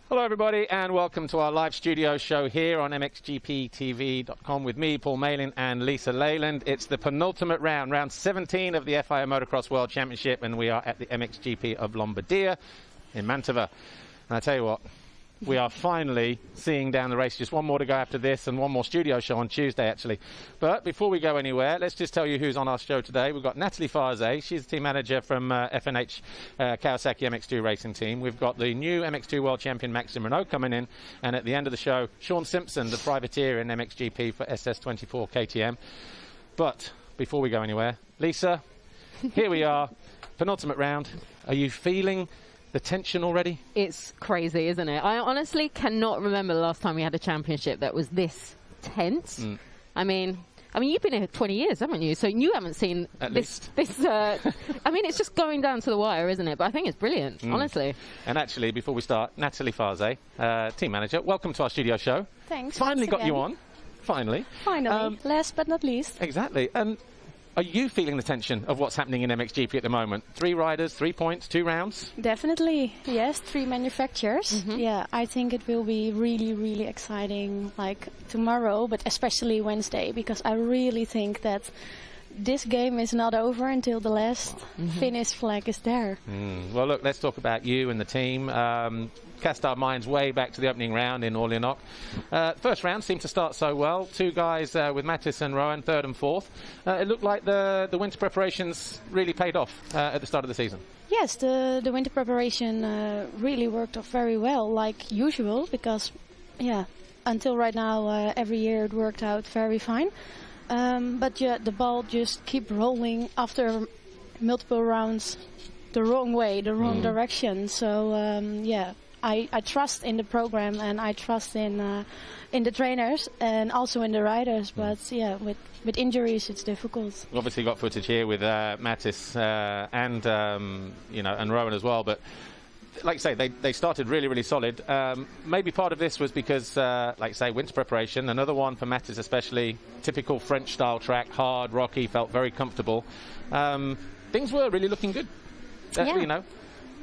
Hello everybody and welcome to our live studio show here on MXGPTV.com with me, Paul Malin and Lisa Leyland. It's the penultimate round, round 17 of the FIA Motocross World Championship, and we are at the MXGP of Lombardia in Mantova. And I tell you what, we are finally seeing down the race. Just one more to go after this and one more studio show on Tuesday actually. But before we go anywhere, let's just tell you who's on our show today. We've got Nathalie Fasé. She's the team manager from FNH Kawasaki MX2 racing team. We've got the new MX2 world champion Maxime Renaux coming in, and at the end of the show, Sean Simpson, the privateer in MXGP for SS24 KTM. But before we go anywhere, Lisa, here we are, penultimate round. Are you feeling the tension already? It's crazy, isn't it? I honestly cannot remember the last time we had a championship that was this tense. I mean, you've been here 20 years, haven't you? So you haven't seen this. I mean, it's just going down to the wire, isn't it? But I think it's brilliant, honestly. And actually, before we start, Nathalie Fasé, team manager, welcome to our studio show. Thanks. Finally got you on. Finally. Finally. Last but not least. Exactly. Are you feeling the tension of what's happening in MXGP at the moment? 3 riders, 3 points, 2 rounds? Definitely, yes. 3 manufacturers. Yeah, I think it will be really, really exciting, like tomorrow, but especially Wednesday, because I really think that this game is not over until the last finish flag is there. Well, look, let's talk about you and the team. Cast our minds way back to the opening round in Orléans. First round seemed to start so well. 2 guys with Mattis and Rowan, 3rd and 4th. It looked like the winter preparations really paid off at the start of the season. Yes, the winter preparation really worked off very well, like usual, because, yeah, until right now, every year it worked out very fine. But yeah, the ball just keep rolling after multiple rounds the wrong way, the wrong direction. So, yeah. I trust in the program, and I trust in the trainers and also in the riders. But yeah, with injuries, it's difficult. Obviously, got footage here with Mattis and Rowan as well. But like I say, they started really, really solid. Maybe part of this was because, like I say, winter preparation. Another one for Mattis, especially typical French-style track, hard, rocky, felt very comfortable. Things were really looking good. You know.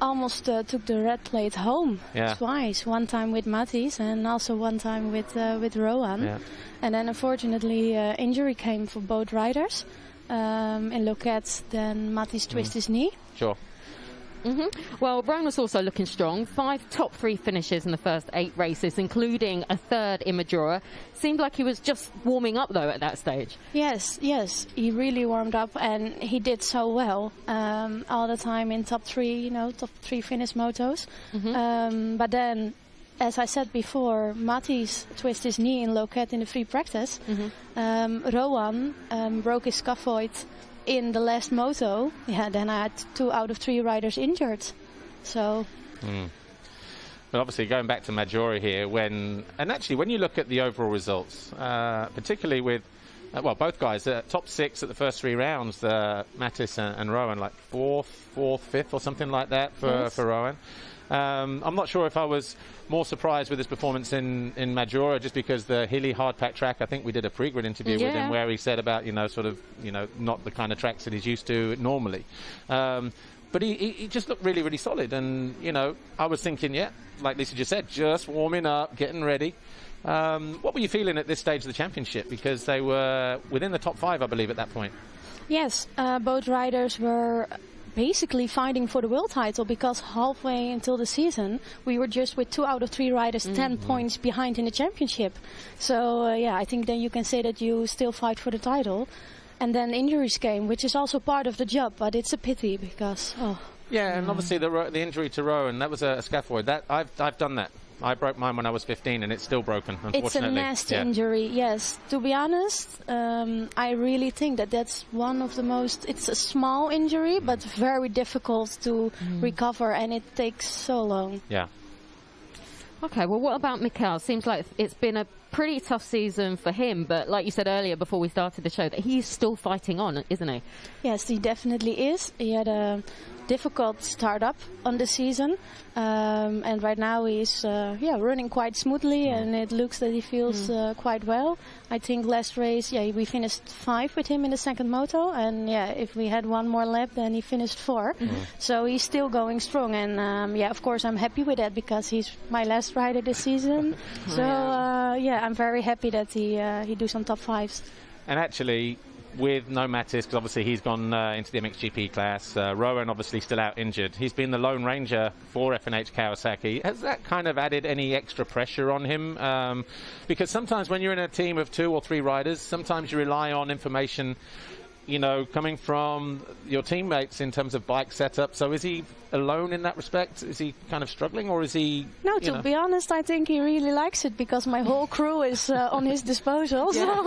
Almost took the red plate home twice. One time with Mattis and also one time with Rowan. Yeah. And then unfortunately injury came for both riders. In Loquet, then Mattis twisted his knee. Sure. Well, Rowan was also looking strong. 5 top 3 finishes in the first 8 races, including a 3rd in Majora. Seemed like he was just warming up, though, at that stage. Yes, he really warmed up, and he did so well all the time in top 3, top 3 finish motos. But then, as I said before, Mattis twisted his knee in Loquet in the free practice. Rowan broke his scaphoid in the last moto. Yeah, then I had 2 out of 3 riders injured. So. But obviously, going back to Majora here, when you look at the overall results, particularly with, both guys, top 6 at the first 3 rounds, Mattis and Rowan, like 4th, 5th or something like that for Rowan. I'm not sure if I was more surprised with his performance in Majora, just because the hilly hard pack track. I think we did a pre-grid interview with him where he said about not the kind of tracks that he's used to normally. But he just looked really, really solid, and I was thinking, like Lisa just said, just warming up, getting ready. What were you feeling at this stage of the championship? Because they were within the top 5, I believe, at that point. Yes, both riders were basically fighting for the world title, because halfway until the season we were just with 2 out of 3 riders 10 points behind in the championship. So I think then you can say that you still fight for the title. And then injuries came, which is also part of the job, but it's a pity because and obviously the injury to Rowan, that was a scaphoid. That I've done that I broke mine when I was 15, and it's still broken, unfortunately. It's a nasty injury, yes. To be honest, I really think that's one of the most... It's a small injury, but very difficult to recover, and it takes so long. Yeah. Okay, well, what about Mikel? Seems like it's been a pretty tough season for him, but like you said earlier before we started the show, that he's still fighting on, isn't he? Yes, he definitely is. He had a difficult start-up on the season, and right now he's running quite smoothly, and it looks that he feels quite well. I think last race, we finished 5 with him in the second moto, and if we had one more lap, then he finished 4. So he's still going strong, and of course I'm happy with that because he's my last rider this season. So I'm very happy that he do some top 5s. And actually, with no Mattis, because obviously he's gone into the MXGP class. Rowan obviously still out injured. He's been the lone ranger for FNH Kawasaki. Has that kind of added any extra pressure on him? Because sometimes when you're in a team of 2 or 3 riders, sometimes you rely on information, you know, coming from your teammates in terms of bike setup. So is he alone in that respect? Is he kind of struggling, or is he... No, to be honest, I think he really likes it because my whole crew is on his disposal, so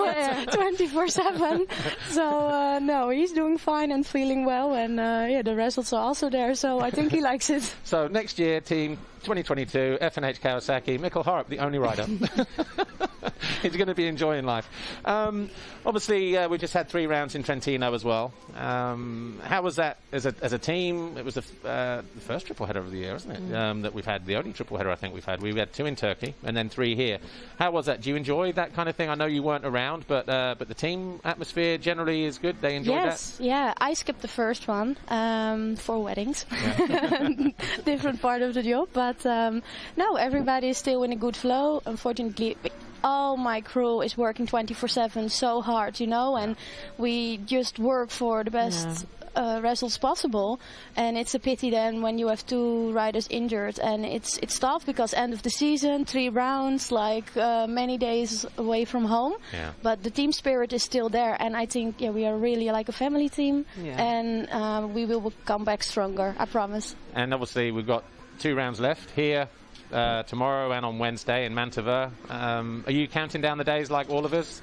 24/7. So no, he's doing fine and feeling well, and the results are also there, so I think he likes it. So next year, team 2022, FNH Kawasaki, Mikkel Harup, the only rider. He's going to be enjoying life. Obviously, we just had 3 rounds in Trentino as well. How was that as a team? It was the first triple header of the year, isn't it? That we've had, the only triple header I think we've had. We had 2 in Turkey and then 3 here. How was that? Do you enjoy that kind of thing? I know you weren't around, but the team atmosphere generally is good. They enjoyed that? Yes, yeah. I skipped the first one for weddings. Different part of the job, but no, everybody is still in a good flow. Unfortunately, all my crew is working 24/7 so hard, you know, and we just work for the best results possible, and it's a pity then when you have 2 riders injured, and it's tough because end of the season, 3 rounds, like many days away from home, but the team spirit is still there, and I think we are really like a family team, and we will come back stronger, I promise. And obviously we've got 2 rounds left here. Tomorrow and on Wednesday in Mantova. Are you counting down the days like all of us?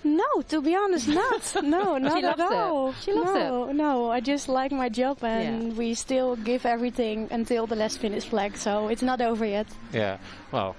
No, to be honest, not. No, not at all. She loves it. No, I just like my job, and we still give everything until the last finish flag, so it's not over yet. Yeah, well,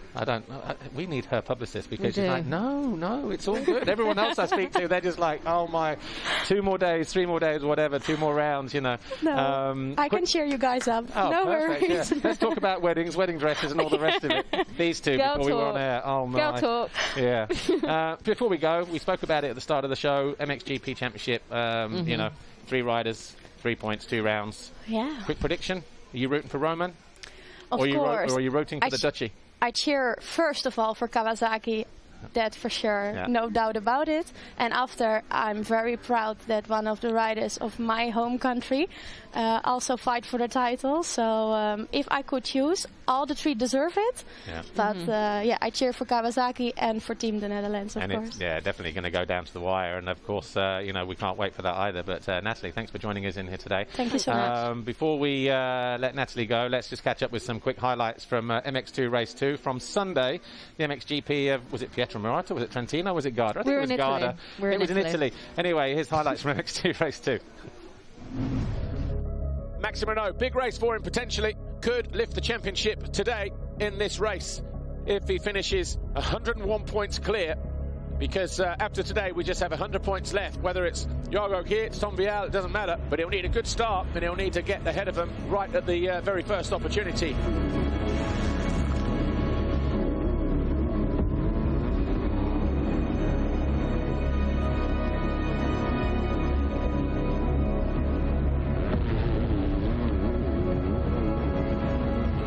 we need her publicist because she's like, no, it's all good. Everyone else I speak to, they're just like, oh my, 2 more days, 3 more days, whatever, 2 more rounds, you know. No, I can cheer you guys up. Oh, no perfect, worries. Yeah. Let's talk about weddings, wedding dresses, and all the rest of it. These 2 before we were on air. Oh my. Girl talk. Yeah. Before we go, we spoke about it at the start of the show. MXGP Championship. You know, 3 riders, 3 points, 2 rounds. Yeah. Quick prediction: are you rooting for Roman? Of course. Or are you rooting for the Dutchie? I cheer first of all for Kawasaki. That for sure, no doubt about it. And after, I'm very proud that one of the riders of my home country also fight for the title. So if I could choose, all the 3 deserve it. Yeah. But I cheer for Kawasaki and for Team the Netherlands, of course. It's definitely going to go down to the wire. And of course, you know, we can't wait for that either. But Nathalie, thanks for joining us in here today. Thank you so much. Before we let Nathalie go, let's just catch up with some quick highlights from MX2 Race 2 from Sunday. The MXGP of, was it Pietramarata? Was it Trentino? Was it Garda? I think it was Garda. It was in Italy. Anyway, here's highlights from MX2 Race 2. Maxime Renaux, big race for him potentially, could lift the championship today in this race if he finishes 101 points clear, because after today we just have 100 points left. Whether it's Jorgo Geerts, Tom Vial, it doesn't matter, but he'll need a good start and he'll need to get ahead of them right at the very first opportunity.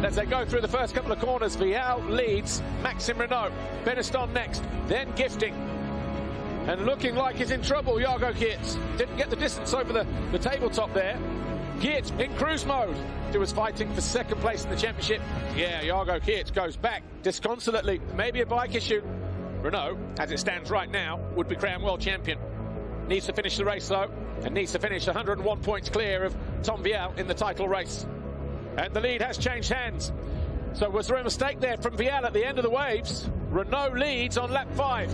As they go through the first couple of corners, Vial leads Maxime Renaux. Beneston next, then Gifting. And looking like he's in trouble, Jorgo Geerts. Didn't get the distance over the tabletop there. Geerts in cruise mode. He was fighting for 2nd place in the championship. Yeah, Jorgo Geerts goes back disconsolately. Maybe a bike issue. Renaux, as it stands right now, would be crowned world champion. Needs to finish the race though, and needs to finish 101 points clear of Tom Vial in the title race. And the lead has changed hands. So was there a mistake there from Vial at the end of the waves? Renaux leads on lap 5.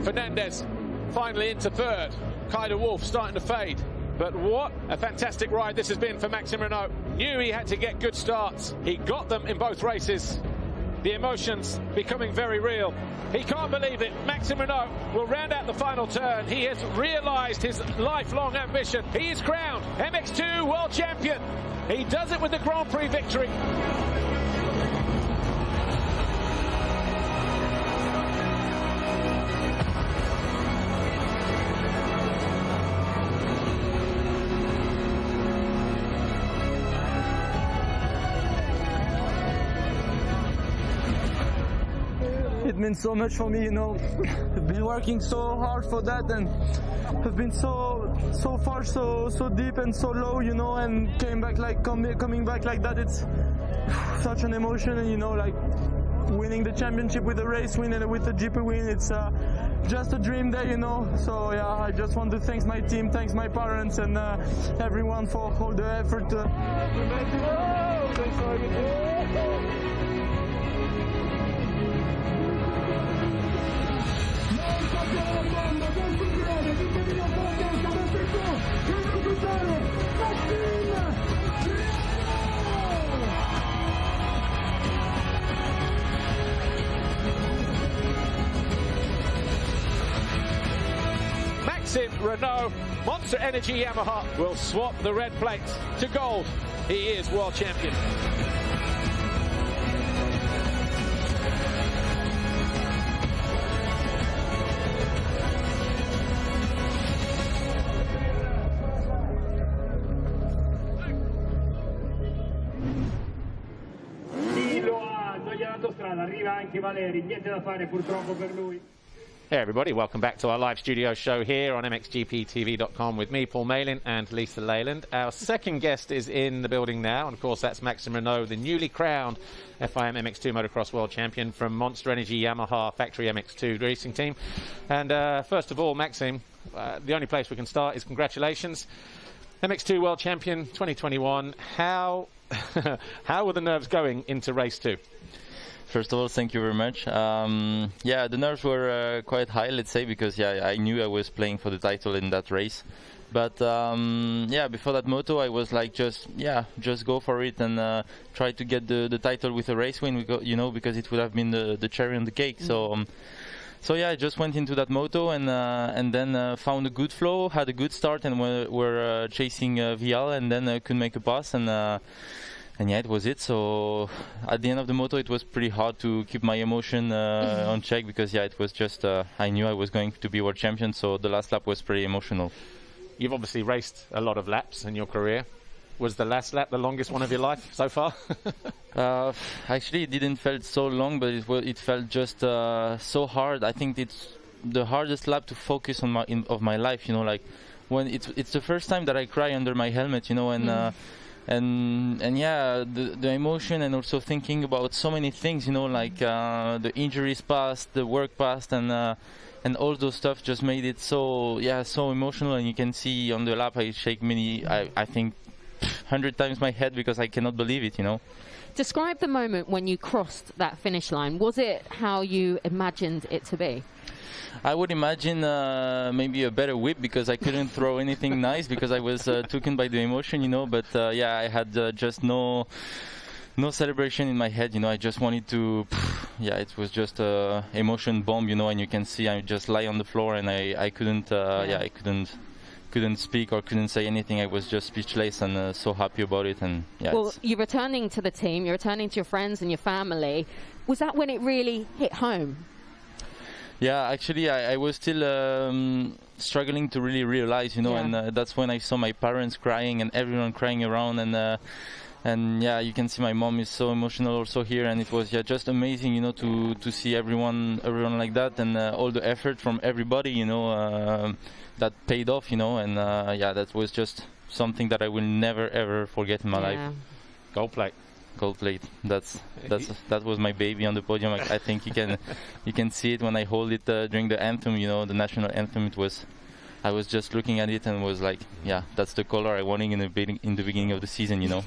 Fernandez finally into third. Kyder Wolf starting to fade. But what a fantastic ride this has been for Maxime Renaux. Knew he had to get good starts. He got them in both races. The emotions becoming very real. He can't believe it. Maxime Renaux will round out the final turn. He has realised his lifelong ambition. He is crowned MX2 World Champion. He does it with the Grand Prix victory. It means so much for me, you know. I've been working so hard for that, and have been so far, so deep and so low, you know, and coming back like that. It's such an emotion, and you know, like winning the championship with a race win and with a GP win, it's just a dream there, you know. So yeah, I just want to thank my team, thanks my parents, and everyone for all the effort. Maxime Renaux, Monster Energy Yamaha, will swap the red plate to gold. He is world champion. Hey everybody, welcome back to our live studio show here on MXGPTV.com with me, Paul Malin, and Lisa Leyland. Our second guest is in the building now, and of course that's Maxime Renaux, the newly crowned FIM MX2 Motocross World Champion from Monster Energy Yamaha Factory MX2 racing team. And first of all, Maxime, the only place we can start is congratulations. MX2 World Champion 2021. How were the nerves going into race 2? First of all, thank you very much. Yeah, the nerves were quite high, let's say, because yeah, I knew I was playing for the title in that race. But yeah, before that moto, I was like, just go for it and try to get the title with a race win, you know, because it would have been the cherry on the cake. So yeah, I just went into that moto and then found a good flow, had a good start, and were chasing Vial, and then could make a pass, and yeah, it was it. So at the end of the moto, it was pretty hard to keep my emotion on check, because yeah, it was just I knew I was going to be world champion, so the last lap was pretty emotional. You've obviously raced a lot of laps in your career. Was the last lap the longest one of your life so far? Actually, it didn't felt so long, but it felt just so hard. I think it's the hardest lap to focus on of my life. You know, like when it's the first time that I cry under my helmet. You know, and yeah, the emotion, and also thinking about so many things. You know, like the injuries past, the work past, and all those stuff just made it so emotional. And you can see on the lap I shake I think 100 times my head, because I cannot believe it, you know. Describe the moment when you crossed that finish line. Was it how you imagined it to be? I would imagine maybe a better whip, because I couldn't throw anything nice, because I was taken by the emotion, you know. But yeah, I had just no celebration in my head, you know. I just wanted to, yeah, it was just a emotion bomb, you know. And you can see I just lie on the floor, and I couldn't, I couldn't speak or couldn't say anything. I was just speechless, and so happy about it. And yeah. Well, you're returning to the team, you're returning to your friends and your family. Was that when it really hit home? Yeah, actually, I was still struggling to really realize, you know, and that's when I saw my parents crying and everyone crying around, and yeah, you can see my mom is so emotional also here, and it was just amazing, you know, to see everyone like that, and all the effort from everybody, you know, that paid off, you know, and yeah, that was just something that I will never ever forget in my life. Gold plate. That was my baby on the podium. I think you can see it when I hold it during the anthem, you know, the national anthem. It was I was just looking at it and was like, yeah, that's the color I wanted in the beginning of the season, you know.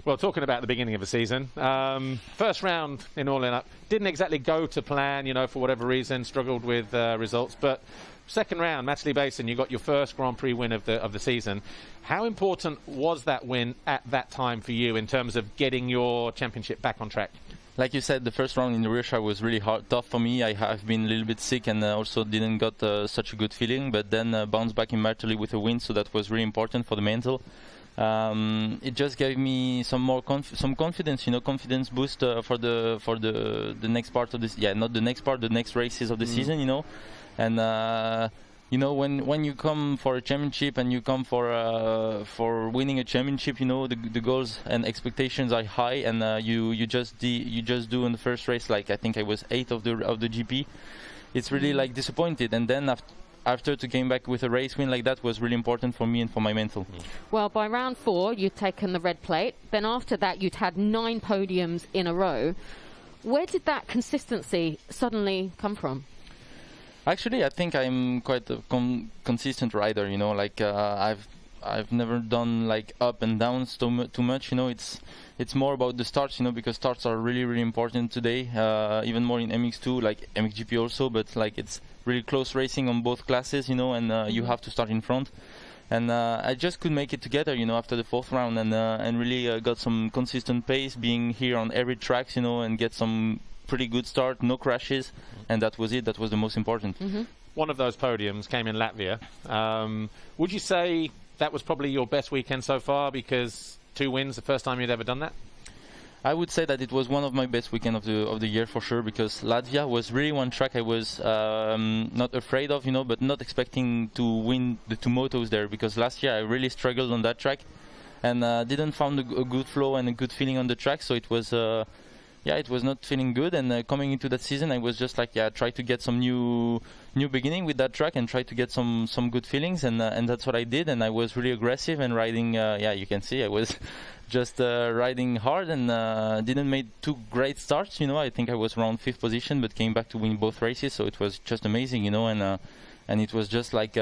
Well, talking about the beginning of the season, first round in All In Up didn't exactly go to plan, you know, for whatever reason, struggled with results, but second round, Nathalie Basin, you got your first Grand Prix win of the season. How important was that win at that time for you in terms of getting your championship back on track? Like you said, the first round in the rear shot was really tough for me. I have been a little bit sick and also didn't got such a good feeling, but then bounced back in Martelly with a win, so that was really important for the mental. It just gave me some more some confidence, you know, confidence boost for the next part of this. Yeah, not the next part, the next races of the season, you know, and. You know, when you come for a championship and you come for winning a championship, you know, the goals and expectations are high, and you just do in the first race, like I think I was 8th of the GP. It's really like disappointed, and then after to came back with a race win like that was really important for me and for my mental. Well, by round 4 you'd taken the red plate. Then after that you'd had 9 podiums in a row. Where did that consistency suddenly come from? Actually, I think I'm quite a consistent rider, you know, like I've never done like up and downs too much, you know. It's more about the starts, you know, because starts are really important today, even more in MX2, like MXGP also, but like it's really close racing on both classes, you know, and you have to start in front. And I just could make it together, you know, after the 4th round, and really got some consistent pace, being here on every track, you know, and get some pretty good start, no crashes, and that was it. That was the most important. One of those podiums came in Latvia. Would you say that was probably your best weekend so far, because 2 wins, the first time you'd ever done that? I would say that it was one of my best weekends of the year for sure, because Latvia was really one track I was not afraid of, you know, but not expecting to win the 2 motos there, because last year I really struggled on that track and didn't find a good flow and a good feeling on the track, so it was yeah, it was not feeling good, and coming into that season I was just like, yeah, try to get some new beginning with that track and try to get some good feelings, and that's what I did, and I was really aggressive and riding, yeah, you can see I was just riding hard, and didn't make 2 great starts, you know. I think I was around 5th position, but came back to win both races, so it was just amazing, you know, and it was just like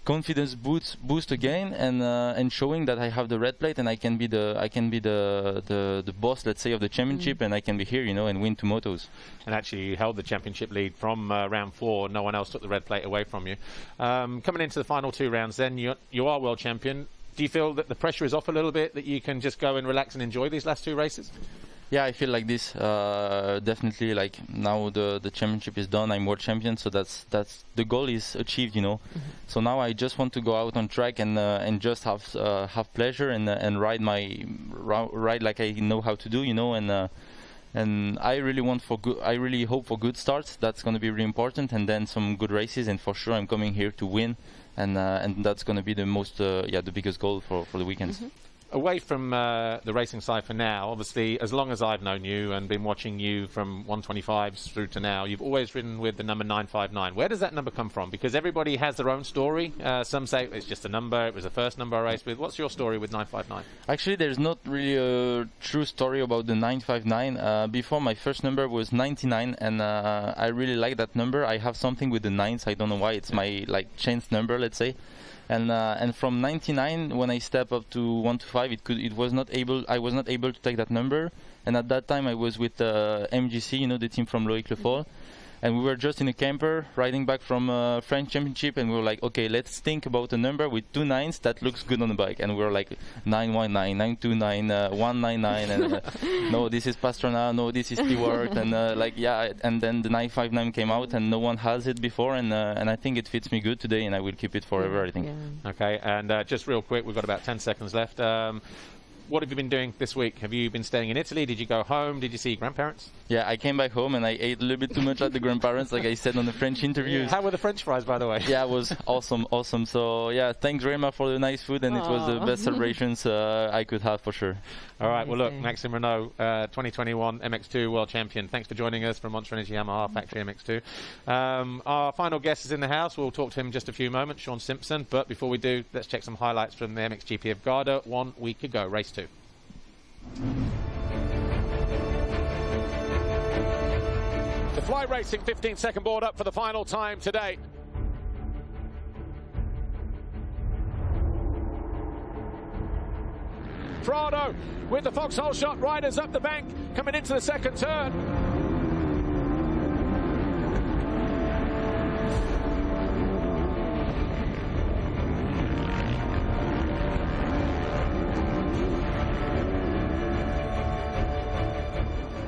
confidence boost again, and showing that I have the red plate and I can be the boss, let's say, of the championship, and I can be here, you know, and win 2 motos. And actually you held the championship lead from round 4. No one else took the red plate away from you. Coming into the final 2 rounds then, you are world champion. Do you feel that the pressure is off a little bit, that you can just go and relax and enjoy these last 2 races? Yeah, I feel like this. Definitely, like now the championship is done. I'm world champion, so that's the goal is achieved, you know. So now I just want to go out on track and just have pleasure and ride like I know how to do, you know. And I really want for good. I really hope for good starts. That's going to be really important, and then some good races. And for sure, I'm coming here to win, and that's going to be the most the biggest goal for the weekends. Away from the racing side for now, obviously, as long as I've known you and been watching you from 125s through to now, you've always ridden with the number 959. Where does that number come from? Because everybody has their own story. Some say it's just a number, it was the first number I raced with. What's your story with 959? Actually, there's not really a true story about the 959. Before, my first number was 99, and I really like that number. I have something with the 9s, I don't know why. It's my like chance number, let's say. And from 99, when I step up to 125, I was not able to take that number. And at that time, I was with MGC, you know, the team from Loïc Lefort. And we were just in a camper riding back from French Championship, and we were like, okay, let's think about a number with 2 9s that looks good on the bike. And we were like 919, 929, 199, and no, this is Pastrana, no, this is Stewart, and like, yeah. And then the 959 came out, and no one has it before, and I think it fits me good today, and I will keep it forever, I think. Yeah. Okay, and just real quick, we've got about 10 seconds left. What have you been doing this week? Have you been staying in Italy? Did you go home? Did you see your grandparents? Yeah, I came back home and I ate a little bit too much at the grandparents, like I said on the French interviews. How were the French fries, by the way? Yeah, it was awesome. So yeah, thanks very much for the nice food, and it was the best celebrations I could have for sure. All right, well look, Maxime Renaux, 2021 MX2 World Champion. Thanks for joining us from Monster Energy Yamaha Factory MX2. Our final guest is in the house. We'll talk to him in just a few moments, Sean Simpson. But before we do, let's check some highlights from the MXGP of Garda 1 week ago, race 2. The Fly Racing 15-second board up for the final time today. Prado with the foxhole shot. Riders up the bank coming into the second turn.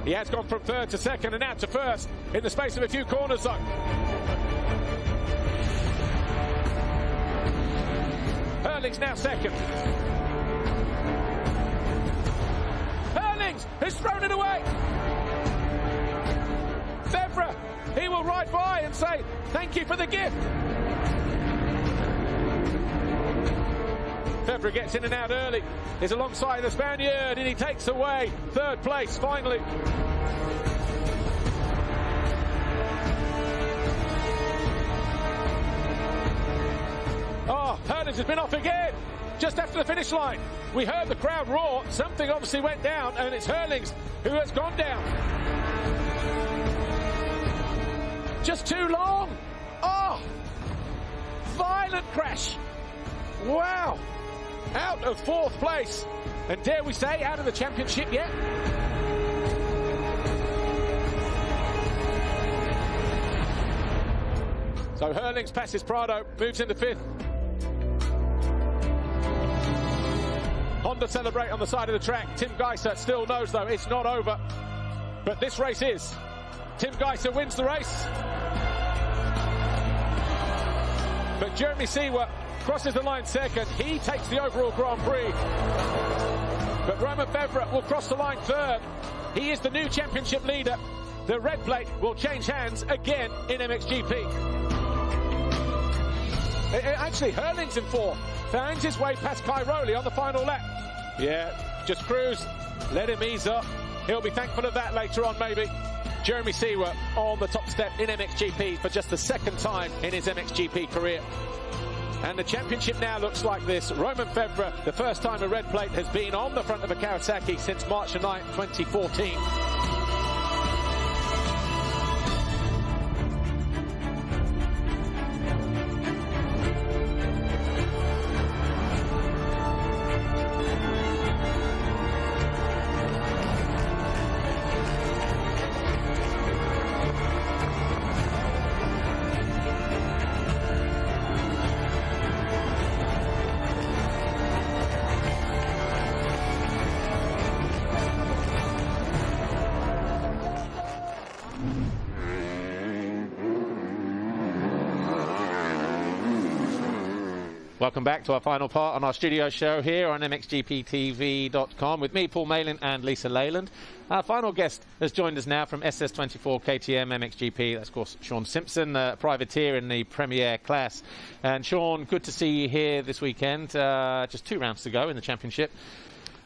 He has gone from third to second and now to first in the space of a few corners though. Hurling's now second. Hurlings has thrown it away. Febvre, he will ride by and say thank you for the gift. Febvre gets in and out early. Is alongside the Spaniard and he takes away third place finally. Oh, Hurlings has been off again just after the finish line. We heard the crowd roar. Something obviously went down and it's Hurlings who has gone down. Just too long. Oh, violent crash. Wow. Out of fourth place, and dare we say, out of the championship yet? So Hurlings passes Prado, moves into fifth. Honda celebrate on the side of the track. Tim Geiser still knows, though, it's not over. But this race is. Tim Geiser wins the race. But Jeremy Seewer crosses the line second. He takes the overall Grand Prix. But Romain Febvre will cross the line third. He is the new championship leader. The red plate will change hands again in MXGP. Actually, Hurlings in fourth. Finds his way past Cairoli on the final lap. Yeah, just cruise. Let him ease up. He'll be thankful of that later on, maybe. Jeremy Seewer on the top step in MXGP for just the second time in his MXGP career. And the championship now looks like this. Romain Febvre, the first time a red plate has been on the front of a Kawasaki since March 9, 2014. Welcome back to our final part on our studio show here on MXGPTV.com with me, Paul Malin, and Lisa Leyland. Our final guest has joined us now from SS24 KTM MXGP. That's, of course, Sean Simpson, privateer in the Premier class. And Sean, good to see you here this weekend. Just 2 rounds to go in the championship.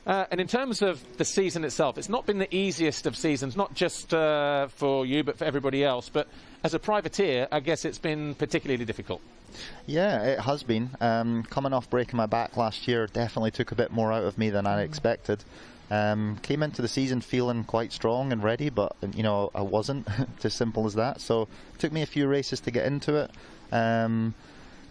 And in terms of the season itself, it's not been the easiest of seasons, not just for you, but for everybody else. But as a privateer, I guess it's been particularly difficult. Yeah, it has been. Coming off breaking my back last year definitely took a bit more out of me than I expected. Came into the season feeling quite strong and ready, but you know, I wasn't. It's as simple as that. So it took me a few races to get into it.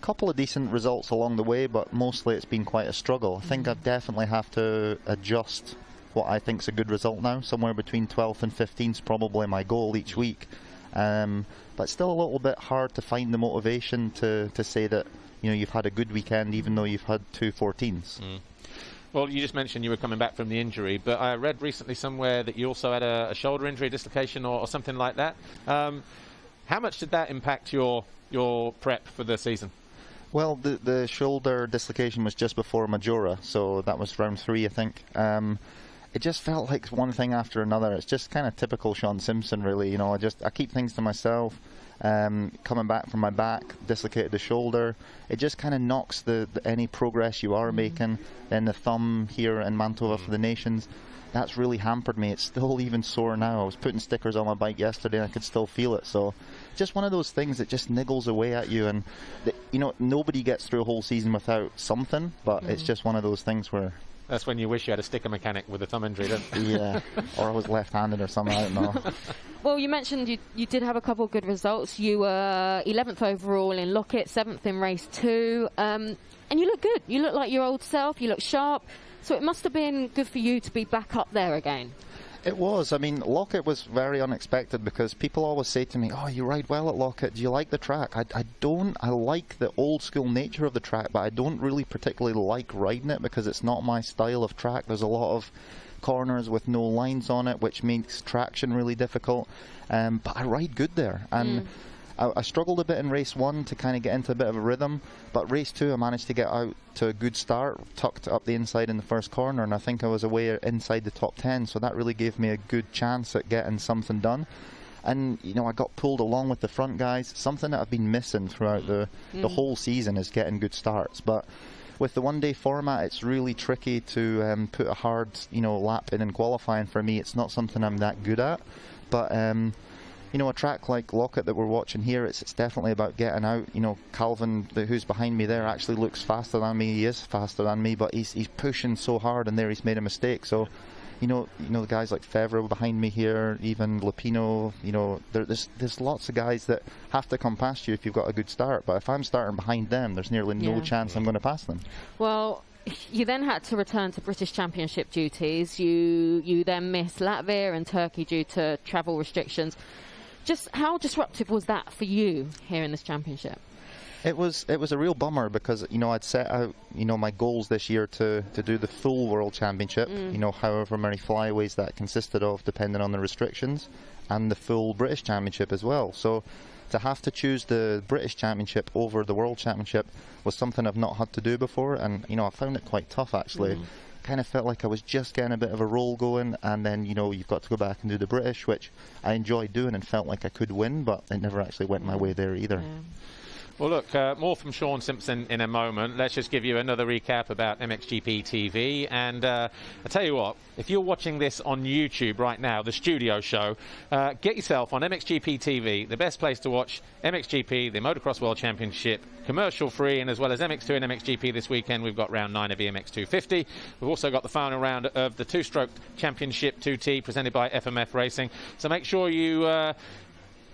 Couple of decent results along the way, but mostly it's been quite a struggle. I think I definitely have to adjust what I think is a good result now. Somewhere between 12th and 15th is probably my goal each week. But still a little bit hard to find the motivation to say that, you know, you've had a good weekend even though you've had 2 14s. Well, you just mentioned you were coming back from the injury, but I read recently somewhere that you also had a shoulder injury, dislocation or something like that. How much did that impact your prep for the season? Well, the shoulder dislocation was just before Majora, so that was round 3, I think. It just felt like one thing after another. It's just kind of typical Sean Simpson, really. You know, I keep things to myself. Coming back from my back, dislocated the shoulder. It just kind of knocks any progress you are making. Then the thumb here in Mantova for the Nations, that's really hampered me. It's still even sore now. I was putting stickers on my bike yesterday and I could still feel it. So just one of those things that just niggles away at you. And you know, nobody gets through a whole season without something, but it's just one of those things where That's when you wish you had a sticker mechanic with a thumb injury, don't you? Yeah, or I was left-handed or something, I don't know. Well, you mentioned you did have a couple of good results. You were 11th overall in Locket, 7th in race 2, and you look good. You look like your old self, you look sharp, so it must have been good for you to be back up there again. It was. I mean, Locket was very unexpected because people always say to me, oh, you ride well at Locket, do you like the track? I don't. I like the old school nature of the track, but I don't really particularly like riding it because it's not my style of track. There's a lot of corners with no lines on it, which makes traction really difficult, but I ride good there. And I struggled a bit in race 1 to kind of get into a bit of a rhythm, but race 2 I managed to get out to a good start, tucked up the inside in the first corner, and I think I was away inside the top 10, so that really gave me a good chance at getting something done. And you know, I got pulled along with the front guys. Something that I've been missing throughout the whole season is getting good starts, but with the one-day format, it's really tricky to put a hard, you know, lap in qualifying for me. It's not something I'm that good at, but you know, a track like Locket that we're watching here, it's definitely about getting out. You know, Calvin, who's behind me there, actually looks faster than me. He is faster than me, but he's pushing so hard, and there he's made a mistake. So, you know, the guys like Fevre behind me here, even Lupino. You know, there's lots of guys that have to come past you if you've got a good start. But if I'm starting behind them, there's nearly no chance I'm going to pass them. Well, you then had to return to British Championship duties. You then missed Latvia and Turkey due to travel restrictions. Just how disruptive was that for you here in this championship? It was a real bummer because, you know, I'd set out, you know, my goals this year to do the full World Championship, you know, however many flyaways that consisted of depending on the restrictions, and the full British Championship as well. So to have to choose the British Championship over the World Championship was something I've not had to do before, and, you know, I found it quite tough actually. Kind of felt like I was just getting a bit of a roll going, and then, you know, you've got to go back and do the British, which I enjoyed doing and felt like I could win, but it never actually went my way there either. Well, look, more from Sean Simpson in a moment. Let's just give you another recap about MXGP TV. And I tell you what, if you're watching this on YouTube right now, the studio show, get yourself on MXGP TV, the best place to watch MXGP, the Motocross World Championship, commercial free, and as well as MX2 and MXGP this weekend, we've got round 9 of the MX 250. We've also got the final round of the two-stroke championship 2T presented by FMF Racing. So make sure you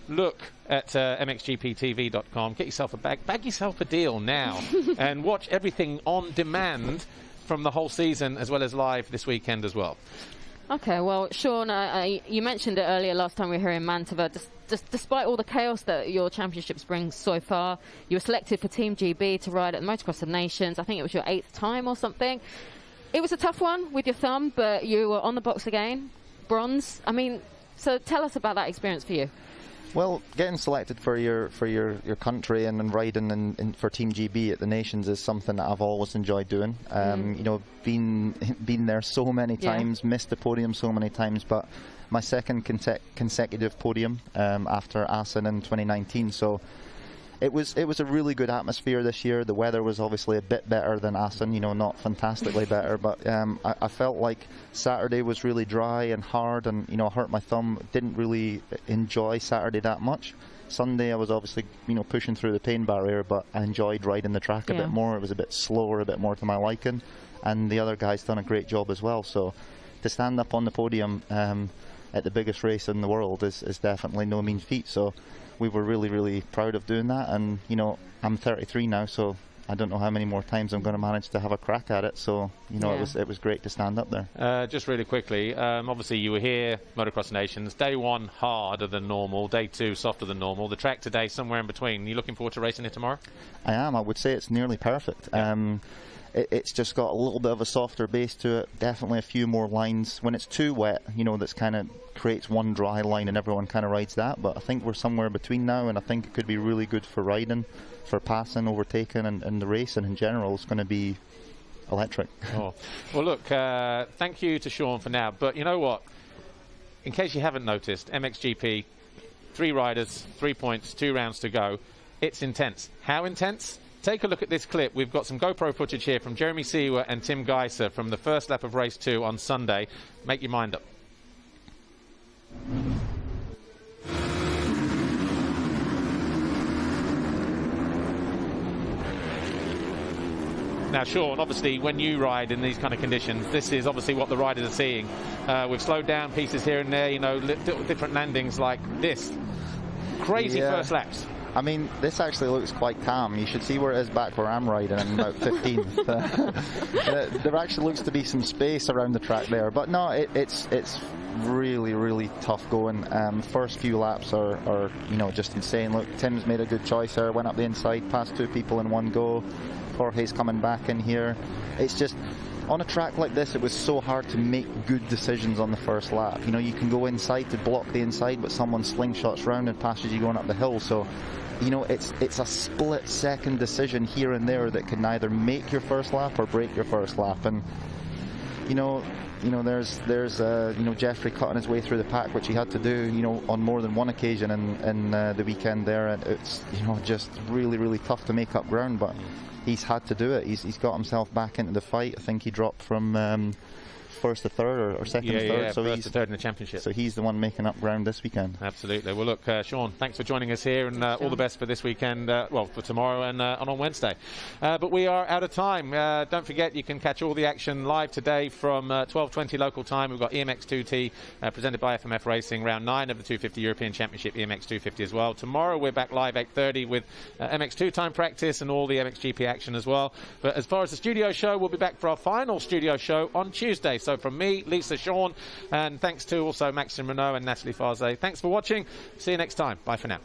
look at MXGPTV.com, get yourself a bag yourself a deal now, and watch everything on demand from the whole season as well as live this weekend as well. Okay, well, Shaun, you mentioned it earlier last time we were here in Mantova. Despite all the chaos that your championships bring so far, you were selected for Team GB to ride at the Motocross of Nations. I think it was your 8th time or something. It was a tough one with your thumb, but you were on the box again, bronze. I mean, so tell us about that experience for you. Well, getting selected for your country and riding for Team GB at the Nations is something that I've always enjoyed doing. You know, been there so many times, missed the podium so many times, but my second consecutive podium after Assen in 2019. So it was a really good atmosphere this year. The weather was obviously a bit better than Assen, you know, not fantastically better, but I felt like Saturday was really dry and hard, and, you know, I hurt my thumb. Didn't really enjoy Saturday that much. Sunday I was obviously, you know, pushing through the pain barrier, but I enjoyed riding the track a bit more. It was a bit slower, a bit more to my liking, and the other guys done a great job as well. So to stand up on the podium at the biggest race in the world is definitely no mean feat. So we were really, really proud of doing that, and, you know, I'm 33 now, so I don't know how many more times I'm going to manage to have a crack at it. So, you know, it was great to stand up there. Just really quickly, obviously you were here, Motocross Nations, day 1 harder than normal, day 2 softer than normal, the track today somewhere in between. Are you looking forward to racing it tomorrow? I am. I would say it's nearly perfect. It's just got a little bit of a softer base to it, definitely a few more lines. When it's too wet, you know, that's kind of creates one dry line and everyone kind of rides that, but I think we're somewhere between now, and I think it could be really good for riding, for passing, overtaking, and the race, and in general it's going to be electric. Oh. Well, look, thank you to Shaun for now, but you know what, in case you haven't noticed, MXGP, 3 riders, 3 points, 2 rounds to go. It's intense. How intense? Take a look at this clip. We've got some GoPro footage here from Jeremy Seewer and Tim Geiser from the first lap of race 2 on Sunday. Make your mind up. Now, Shaun, obviously, when you ride in these kind of conditions, this is obviously what the riders are seeing. We've slowed down pieces here and there, you know, different landings like this. Crazy first laps. I mean, this actually looks quite calm. You should see where it is back where I'm riding. I'm about 15th. There actually looks to be some space around the track there. But no, it's really, really tough going. First few laps are you know, just insane. Look, Tim's made a good choice there. Went up the inside, passed 2 people in one go. Jorge's coming back in here. It's just, on a track like this, it was so hard to make good decisions on the first lap. You know, you can go inside to block the inside, but someone slingshots round and passes you going up the hill. So, you know, it's a split-second decision here and there that can either make your first lap or break your first lap. And you know, there's you know, Jeffrey cutting his way through the pack, which he had to do, you know, on more than one occasion in the weekend there. And it's, you know, just really, really tough to make up ground, but he's had to do it. He's got himself back into the fight. I think he dropped from first to third or second to third. Yeah, so first to third in the championship. So he's the one making up ground this weekend. Absolutely. Well, look, Shaun, thanks for joining us here, and all the best for this weekend, well, for tomorrow and on Wednesday. But we are out of time. Don't forget, you can catch all the action live today from 12:20 local time. We've got EMX2T presented by FMF Racing, round 9 of the 250 European Championship, EMX 250 as well. Tomorrow we're back live 8:30 with MX2 time practice and all the MXGP action as well. But as far as the studio show, we'll be back for our final studio show on Tuesday. So from me, Lisa, Shaun, and thanks to also Maxime Renaux and Nathalie Fasé. Thanks for watching. See you next time. Bye for now.